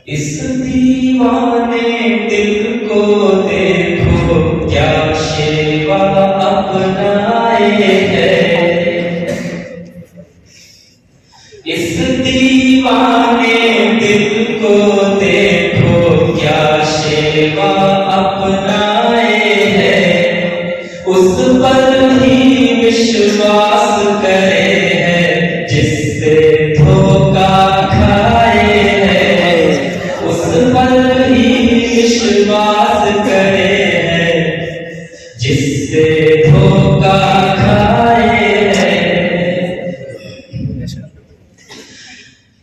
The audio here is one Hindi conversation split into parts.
इस दीवाने दिल को देखो क्या शेवा अपनाए है। इस दीवाने दिल को देखो क्या शेवा अपनाए है। उस पर ही विश्वास करे है जिससे धोखा खाए है। उस पर ही विश्वास करे है जिससे धोखा खाए है।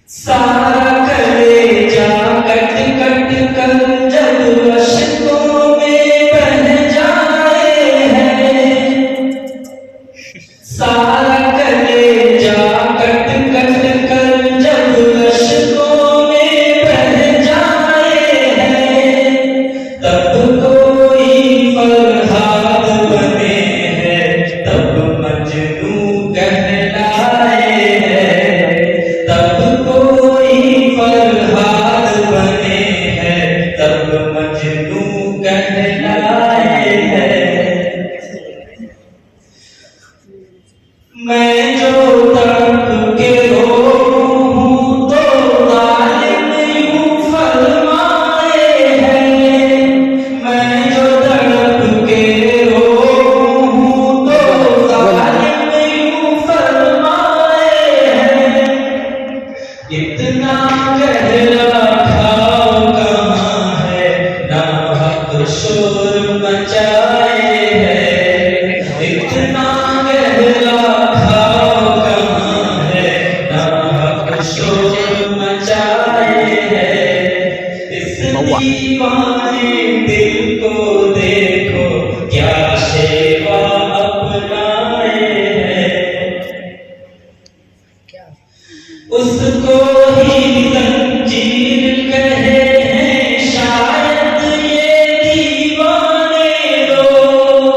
सारा कलेजा कट कट कर जब अश्कों में बह जाए है। सारा कलेजा कट कट कर जब अश्कों में बह जाए है। तब कोई फरहाद बने है, तब मजनू कहलाए है। तब कोई फरहाद बने है, तब मजनू कहलाए है। मैं जो तड़प के रोऊं तो जालिम यूं फरमाए है। मैं जो तड़प के रोऊं तो जालिम यूं फरमाए है। इतना गहरा घाव कहाँ है, नाहक शोर मचाए है। इतना गहरा घाव कहाँ है, नाहक शोर मचाए है। इस दीवाने दिल को देखो क्या शेवा अपनाए है। उसको ही तंजीर कहे हैं शायद ये दीवाने लोग।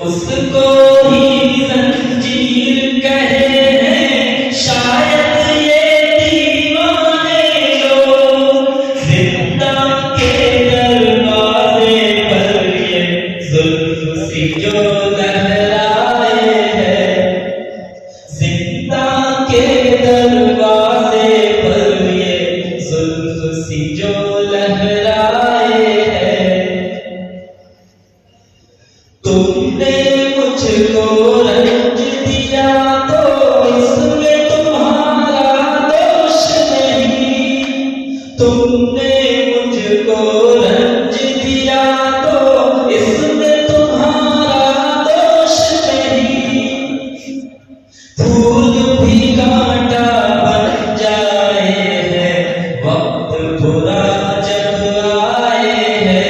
उसको ही तंजीर कहे हैं शायद ये दीवाने लोग। जिंदा के दरवाजे पर ये जुल्फ सी जो लहराए है। जिंदा के दरवाजे पर ये जुल्फ सी जो लहराए है। तुमने मुझको रंज दिया तो इसमें तुम्हारा दोष नहीं। तुमने मुझको रंज दिया तो इसमें तुम्हारा दोष नहीं। फूल भी कांटा बन जाए है, वक्त बुरा जब आए है।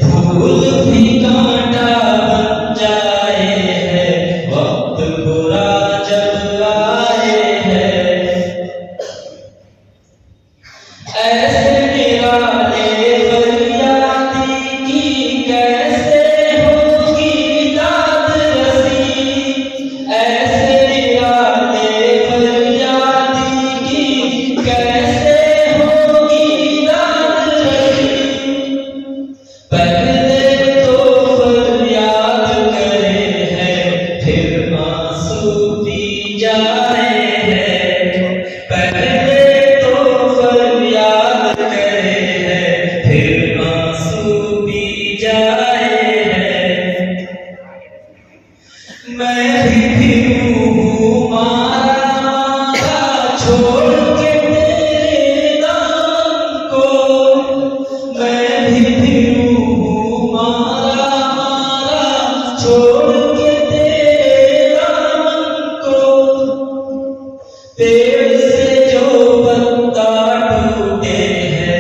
फूल भी कांटा बन जाए है, वक्त बुरा जब आए है। ऐसे निराले फरियादी की कैसे होगी दाद रसी। ऐसे निराले फरियादी की कैसे होगी दाद रसी। पहले तो फरियाद करे है, फिर आंसू पी जाए है। पहले तो फरियाद करे है, फिर आंसू पी जाए है। मैं भी हूँ मारा मारा छोड़ के तेरे नाम को। मैं भी हूँ मारा मारा छोड़ के तेरे नाम को। पेड़ से जो पत्ता टूटे है,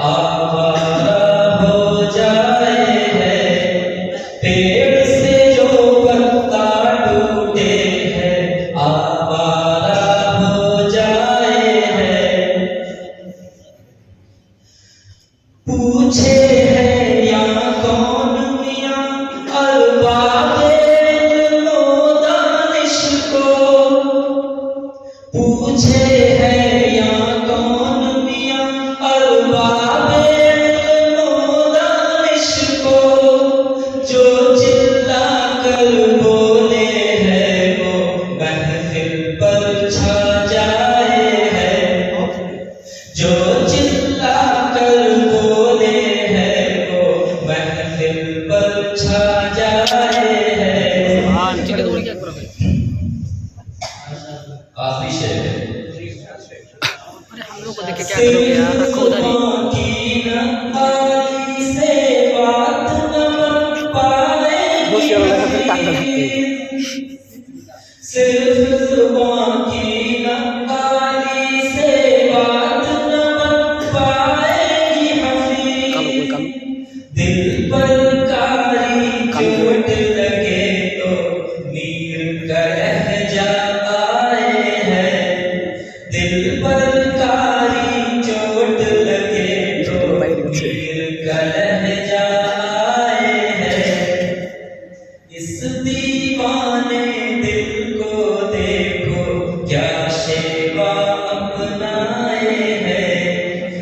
आवारा हो जाए है। पेड़ से जो पत्ता टूटे है, आवारा हो जाए है। पूछे है या कौन मियां अल्बादे लो दानिश को। पूछे है या कौन मियाँ अरबाबे दानिश को, जो चिल्ला कर बोले है वो महफिल पर छा जाए है, जो चिल्ला कर बोले है वो महफिल पर छा जाए है। आखिरी शेर है। अरे हम लोग को देख के क्या करोगे यार, रखो उधर ही। सिर्फ जुबान की नक्काली से बात न पाएगी हफीज, दिल पर कारी चोट लगे तो मीर का लहजा आए है, दिल पर कारी चोट लगे तो मीर का लहजा आए है। इस दीवाने दिल को देखो क्या शेवा अपनाए है,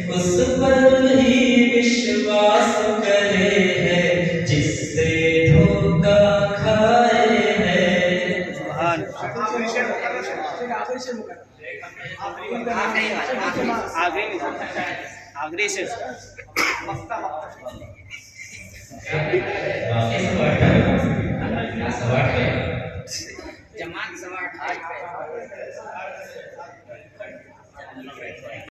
उस पर ही विश्वास करे है जिससे धोखा खाए है। आगरे से सवाट है जमात सवाट